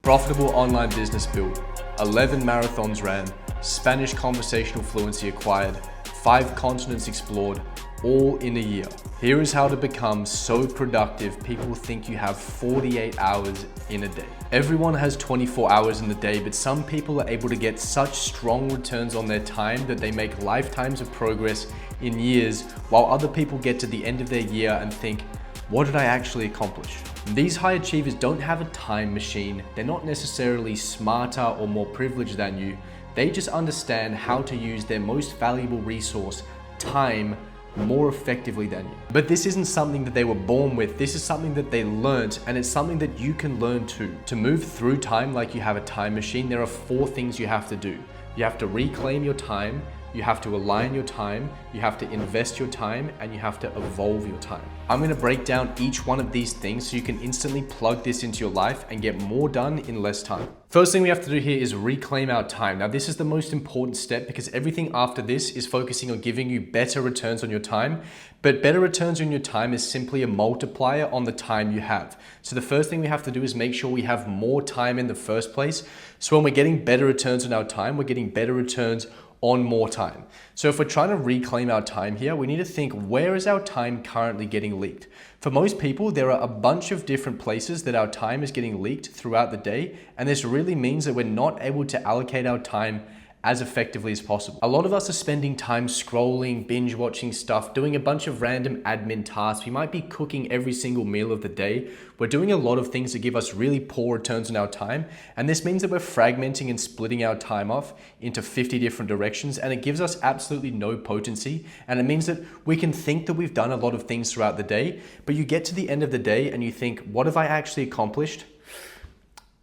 profitable online business built, 11 marathons ran, Spanish conversational fluency acquired, 5 continents explored, all in a year. Here is how to become so productive people think you have 48 hours in a day. Everyone has 24 hours in the day, but some people are able to get such strong returns on their time that they make lifetimes of progress in years, while other people get to the end of their year and think, what did I actually accomplish? These high achievers don't have a time machine. They're not necessarily smarter or more privileged than you. They just understand how to use their most valuable resource, time, more effectively than you. But this isn't something that they were born with. This is something that they learned, and it's something that you can learn too. To move through time like you have a time machine, there are 4 things you have to do. You have to reclaim your time, you have to align your time, you have to invest your time, and you have to evolve your time. I'm gonna break down each one of these things so you can instantly plug this into your life and get more done in less time. First thing we have to do here is reclaim our time. Now, this is the most important step because everything after this is focusing on giving you better returns on your time, but better returns on your time is simply a multiplier on the time you have. So the first thing we have to do is make sure we have more time in the first place. So when we're getting better returns on our time, we're getting better returns on more time. So if we're trying to reclaim our time here, we need to think, where is our time currently getting leaked? For most people, there are a bunch of different places that our time is getting leaked throughout the day, and this really means that we're not able to allocate our time as effectively as possible. A lot of us are spending time scrolling, binge watching stuff, doing a bunch of random admin tasks. We might be cooking every single meal of the day. We're doing a lot of things that give us really poor returns on our time. And this means that we're fragmenting and splitting our time off into 50 different directions. And it gives us absolutely no potency. And it means that we can think that we've done a lot of things throughout the day, but you get to the end of the day and you think, what have I actually accomplished?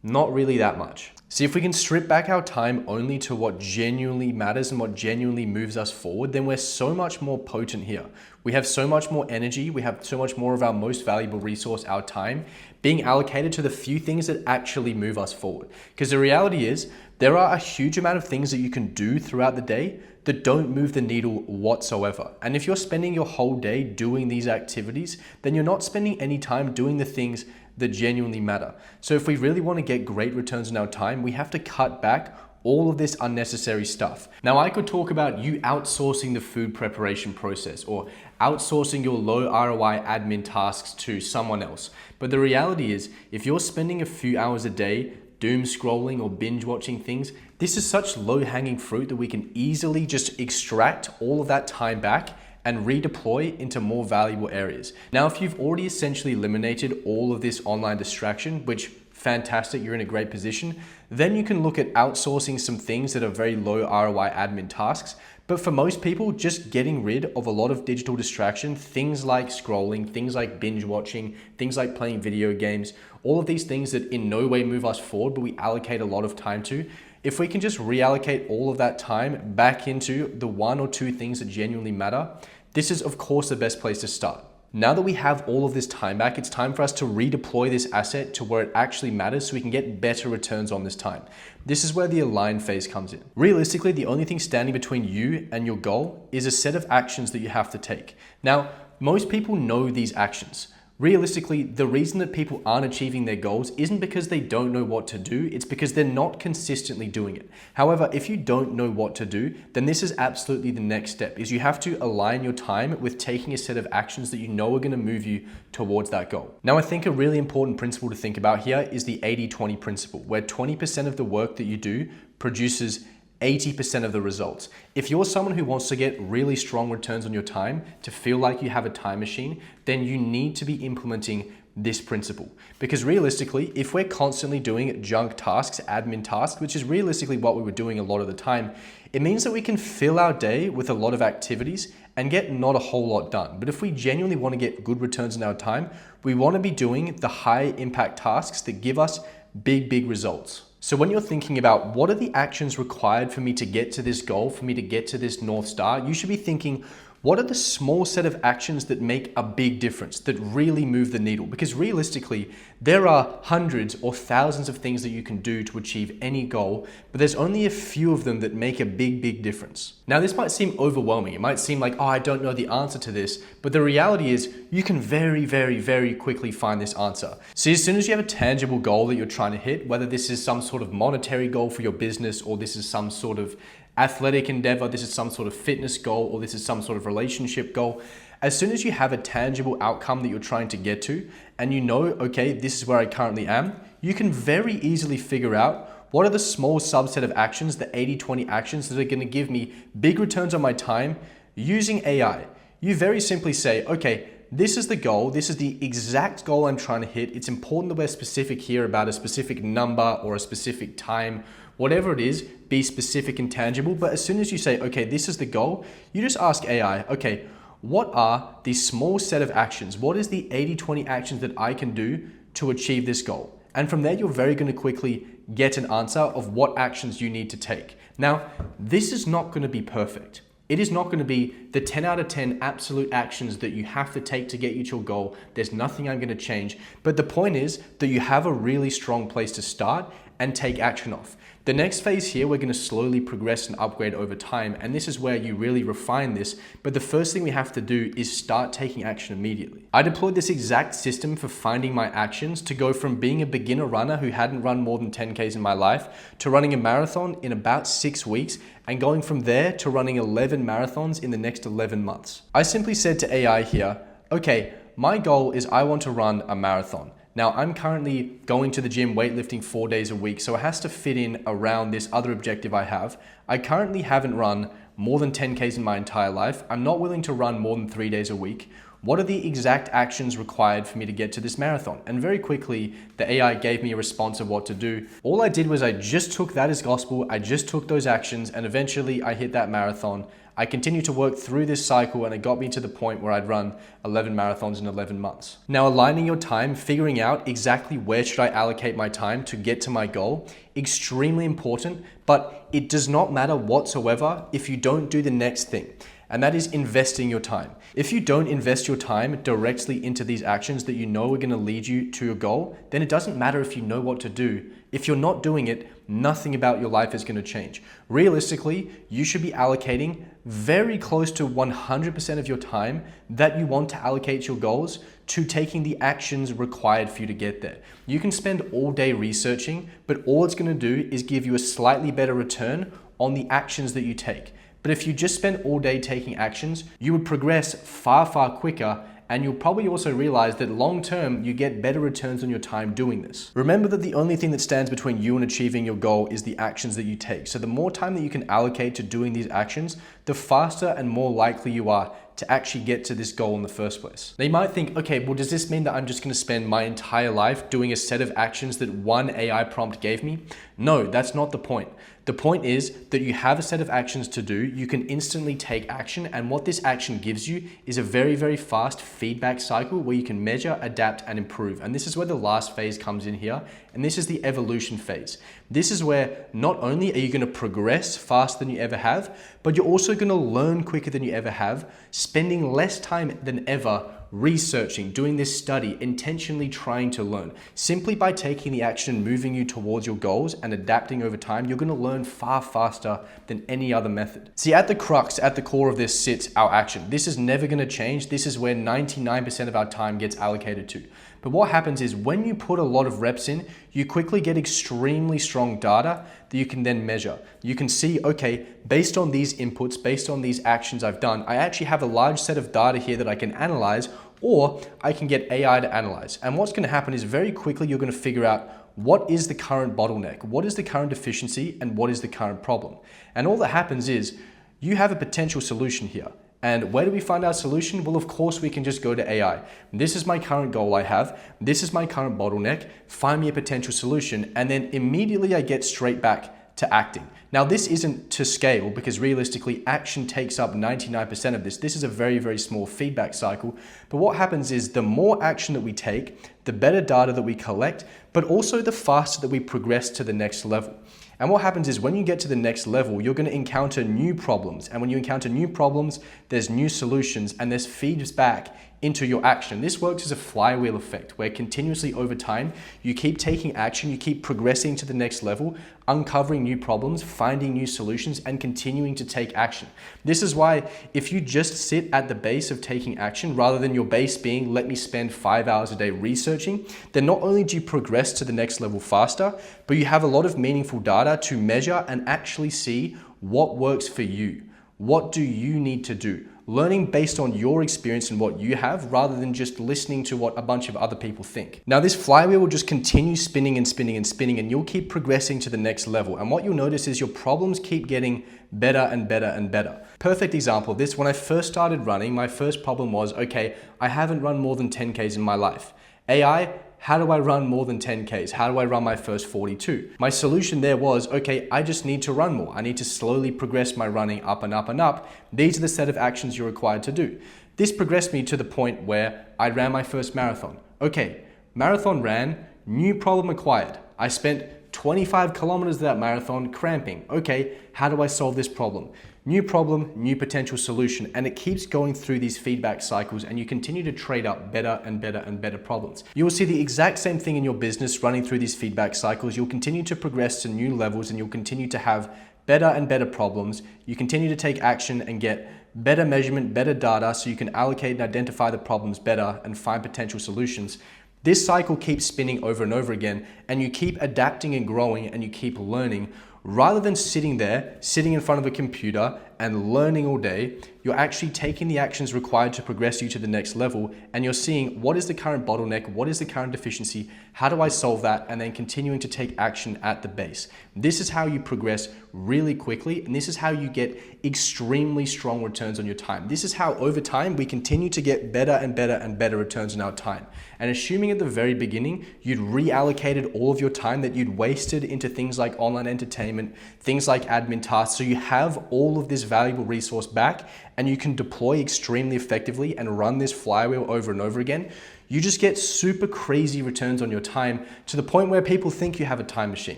Not really that much. See, if we can strip back our time only to what genuinely matters and what genuinely moves us forward, then we're so much more potent here. We have so much more energy. We have so much more of our most valuable resource, our time, being allocated to the few things that actually move us forward. Because the reality is, there are a huge amount of things that you can do throughout the day that don't move the needle whatsoever. And if you're spending your whole day doing these activities, then you're not spending any time doing the things that genuinely matter. So if we really want to get great returns on our time, we have to cut back all of this unnecessary stuff. Now, I could talk about you outsourcing the food preparation process or outsourcing your low ROI admin tasks to someone else. But the reality is, if you're spending a few hours a day doom scrolling or binge watching things, this is such low-hanging fruit that we can easily just extract all of that time back and redeploy into more valuable areas. Now, if you've already essentially eliminated all of this online distraction, which fantastic, you're in a great position, then you can look at outsourcing some things that are very low ROI admin tasks. But for most people, just getting rid of a lot of digital distraction, things like scrolling, things like binge watching, things like playing video games, all of these things that in no way move us forward, but we allocate a lot of time to, if we can just reallocate all of that time back into the 1 or 2 things that genuinely matter, this is of course the best place to start. Now that we have all of this time back, it's time for us to redeploy this asset to where it actually matters so we can get better returns on this time. This is where the align phase comes in. Realistically, the only thing standing between you and your goal is a set of actions that you have to take. Now, most people know these actions. Realistically, the reason that people aren't achieving their goals isn't because they don't know what to do, it's because they're not consistently doing it. However, if you don't know what to do, then this is absolutely the next step, is you have to align your time with taking a set of actions that you know are gonna move you towards that goal. Now, I think a really important principle to think about here is the 80-20 principle, where 20% of the work that you do produces 80% of the results. If you're someone who wants to get really strong returns on your time, to feel like you have a time machine, then you need to be implementing this principle. Because realistically, if we're constantly doing junk tasks, admin tasks, which is realistically what we were doing a lot of the time, it means that we can fill our day with a lot of activities and get not a whole lot done. But if we genuinely want to get good returns in our time, we want to be doing the high impact tasks that give us big results. So when you're thinking about what are the actions required for me to get to this goal, for me to get to this North Star, you should be thinking, what are the small set of actions that make a big difference, that really move the needle? Because realistically, there are hundreds or thousands of things that you can do to achieve any goal, but there's only a few of them that make a big difference. Now, this might seem overwhelming. It might seem like, oh, I don't know the answer to this, but the reality is you can very quickly find this answer. So as soon as you have a tangible goal that you're trying to hit, whether this is some sort of monetary goal for your business, or this is some sort of athletic endeavor, this is some sort of fitness goal, or this is some sort of relationship goal, as soon as you have a tangible outcome that you're trying to get to, and you know, okay, this is where I currently am, you can very easily figure out what are the small subset of actions, the 80-20 actions that are going to give me big returns on my time using AI. You very simply say, okay, this is the goal. This is the exact goal I'm trying to hit. It's important that we're specific here about a specific number or a specific time. Whatever it is, be specific and tangible. But as soon as you say, okay, this is the goal, you just ask AI, okay, what are the small set of actions? What is the 80-20 actions that I can do to achieve this goal? And from there, you're very going to quickly get an answer of what actions you need to take. Now, this is not going to be perfect. It is not going to be the 10 out of 10 absolute actions that you have to take to get you to your goal. There's nothing I'm going to change. But the point is that you have a really strong place to start and take action off. The next phase here, we're going to slowly progress and upgrade over time. And this is where you really refine this. But the first thing we have to do is start taking action immediately. I deployed this exact system for finding my actions to go from being a beginner runner who hadn't run more than 10Ks in my life to running a marathon in about 6 weeks, and going from there to running 11 marathons in the next 11 months. I simply said to AI here, okay, my goal is I want to run a marathon. Now, I'm currently going to the gym weightlifting 4 days a week, so it has to fit in around this other objective I have. I currently haven't run more than 10Ks in my entire life. I'm not willing to run more than 3 days a week. What are the exact actions required for me to get to this marathon? And very quickly, the AI gave me a response of what to do. All I did was I just took that as gospel. I just took those actions, and eventually I hit that marathon. I continued to work through this cycle, and it got me to the point where I'd run 11 marathons in 11 months. Now, aligning your time, figuring out exactly where should I allocate my time to get to my goal, extremely important, but it does not matter whatsoever if you don't do the next thing. And that is investing your time. If you don't invest your time directly into these actions that you know are going to lead you to your goal, then it doesn't matter if you know what to do. If you're not doing it, nothing about your life is going to change. Realistically, you should be allocating very close to 100% of your time that you want to allocate to your goals to taking the actions required for you to get there. You can spend all day researching, but all it's going to do is give you a slightly better return on the actions that you take. But if you just spent all day taking actions, you would progress far quicker, and you'll probably also realize that long term, you get better returns on your time doing this. Remember that the only thing that stands between you and achieving your goal is the actions that you take. So the more time that you can allocate to doing these actions, the faster and more likely you are to actually get to this goal in the first place. Now you might think, okay, well, does this mean that I'm just going to spend my entire life doing a set of actions that one AI prompt gave me? No, that's not the point. The point is that you have a set of actions to do, you can instantly take action, and what this action gives you is a very fast feedback cycle where you can measure, adapt, and improve. And this is where the last phase comes in here, and this is the evolution phase. This is where not only are you going to progress faster than you ever have, but you're also going to learn quicker than you ever have, spending less time than ever researching, doing this study, intentionally trying to learn. Simply by taking the action, moving you towards your goals and adapting over time, you're going to learn far faster than any other method. See, at the crux, at the core of this sits our action. This is never going to change. This is where 99% of our time gets allocated to. But what happens is when you put a lot of reps in, you quickly get extremely strong data that you can then measure. You can see, okay, based on these inputs, based on these actions I've done, I actually have a large set of data here that I can analyze, or I can get AI to analyze. And what's going to happen is very quickly you're going to figure out what is the current bottleneck, what is the current deficiency, and what is the current problem. And all that happens is you have a potential solution here. And where do we find our solution? Well, of course, we can just go to AI. This is my current goal I have. This is my current bottleneck. Find me a potential solution. And then immediately I get straight back to acting. Now, this isn't to scale because realistically, action takes up 99% of this. This is a very small feedback cycle. But what happens is the more action that we take, the better data that we collect, but also the faster that we progress to the next level. And what happens is when you get to the next level, you're going to encounter new problems. And when you encounter new problems, there's new solutions and there's feedback into your action. This works as a flywheel effect where continuously over time, you keep taking action, you keep progressing to the next level, uncovering new problems, finding new solutions, and continuing to take action. This is why if you just sit at the base of taking action, rather than your base being, let me spend 5 hours a day researching, then not only do you progress to the next level faster, but you have a lot of meaningful data to measure and actually see what works for you. What do you need to do? Learning based on your experience and what you have, rather than just listening to what a bunch of other people think. Now, this flywheel will just continue spinning and spinning and spinning, and you'll keep progressing to the next level. And what you'll notice is your problems keep getting better and better and better. Perfect example of this, when I first started running, my first problem was, okay, I haven't run more than 10Ks in my life. AI, how do I run more than 10Ks? How do I run my first 42? My solution there was, okay, I just need to run more. I need to slowly progress my running up and up and up. These are the set of actions you're required to do. This progressed me to the point where I ran my first marathon. Okay, marathon ran, new problem acquired. I spent 25 kilometers of that marathon cramping. Okay, how do I solve this problem? New problem, new potential solution, and it keeps going through these feedback cycles, and you continue to trade up better and better and better problems. You will see the exact same thing in your business running through these feedback cycles. You'll continue to progress to new levels, and you'll continue to have better and better problems. You continue to take action and get better measurement, better data, so you can allocate and identify the problems better and find potential solutions. This cycle keeps spinning over and over again, and you keep adapting and growing, and you keep learning. Rather than sitting in front of a computer and learning all day, you're actually taking the actions required to progress you to the next level, and you're seeing what is the current bottleneck, what is the current deficiency, how do I solve that, and then continuing to take action at the base. This is how you progress really quickly, and this is how you get extremely strong returns on your time. This is how over time we continue to get better and better and better returns on our time. And assuming at the very beginning you'd reallocated all of your time that you'd wasted into things like online entertainment, things like admin tasks, so you have all of this valuable resource back and you can deploy extremely effectively and run this flywheel over and over again, you just get super crazy returns on your time, to the point where people think you have a time machine,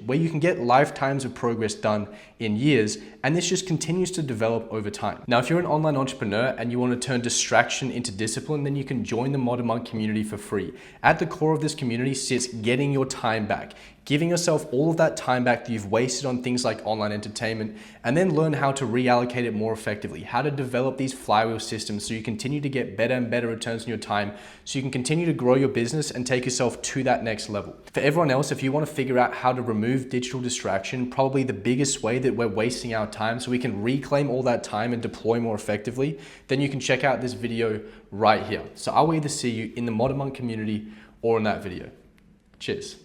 where you can get lifetimes of progress done in years, and this just continues to develop over time. Now, if you're an online entrepreneur and you want to turn distraction into discipline, then you can join the Modern Monk community for free. At the core of this community sits getting your time back, giving yourself all of that time back that you've wasted on things like online entertainment, and then learn how to reallocate it more effectively, how to develop these flywheel systems so you continue to get better and better returns on your time, so you can continue to grow your business and take yourself to that next level. For everyone else, if you want to figure out how to remove digital distraction, probably the biggest way that we're wasting our time so we can reclaim all that time and deploy more effectively, then you can check out this video right here. So I'll either see you in the Modern Monk community or in that video. Cheers.